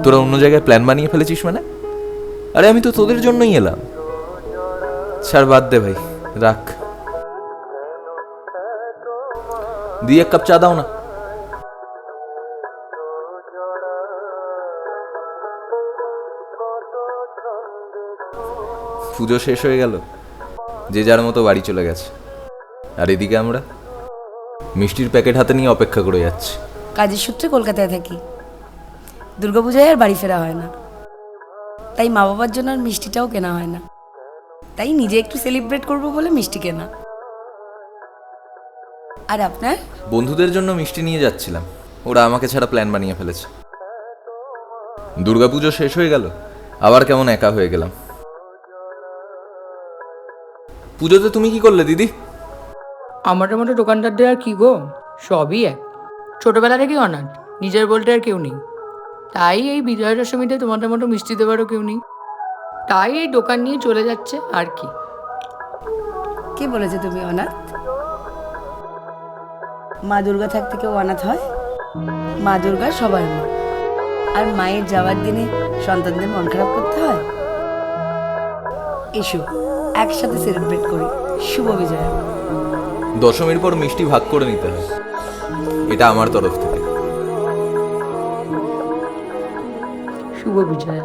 তোরা অন্য জায়গায় প্ল্যান বানিয়ে ফেলেছিস মানে? আরে আমি তো তোদের জন্যই এলাম। ছাড়, বাদ দে ভাই, রাখ। দিয়ে 1 কাপ চা দাও না। পুজো শেষ হয়ে গেল, যে যার মতো বাড়ি চলে গেছে। আর এদিকে আমরা মিষ্টির প্যাকেট হাতে নিয়ে অপেক্ষা করে যাচ্ছি। কাজের সূত্রে কলকাতায় থাকি, দুর্গাপূজায় আর বাড়ি ফেরা হয় না, তাই মা বাবার জন্য আর মিষ্টিটাও কেনা হয় না। তাই নিজে একটু সেলিব্রেট করব বলে মিষ্টি কেনা। আর আপনার? বন্ধুদের জন্য মিষ্টি নিয়ে যাচ্ছিলাম, ওরা আমাকে ছাড়া প্ল্যান বানিয়ে ফেলেছে। দুর্গাপুজো শেষ হয়ে গেল, আবার কেমন একা হয়ে গেলাম। পুজোতে তুমি কি করলে দিদি? আমার মতো দোকানদারদের আর কি গো, সবই এক। ছোটবেলা থেকেই অনাথ, নিজের বলতে আর কেউ নেই। তাই এই বিজয়া দশমীতে তোমাদের মতো মিষ্টি দেওয়ারও কেউ নেই, তাই এই দোকান নিয়ে চলে যাচ্ছে আর কি। কে বলেছে তুমি অনাথ? মা দুর্গা থাকতে কেউ অনাথ হয়? মা দুর্গা সবার মা, আর মায়ের যাওয়ার দিনে সন্তানদের মন খারাপ করতে হয়? এসো একসাথে সেলিব্রেট করি শুভ বিজয়া। দশমীর পর মিষ্টি ভাগ করে নিতে হয়, এটা আমার তরফ থেকে। শুভ বিজয়া।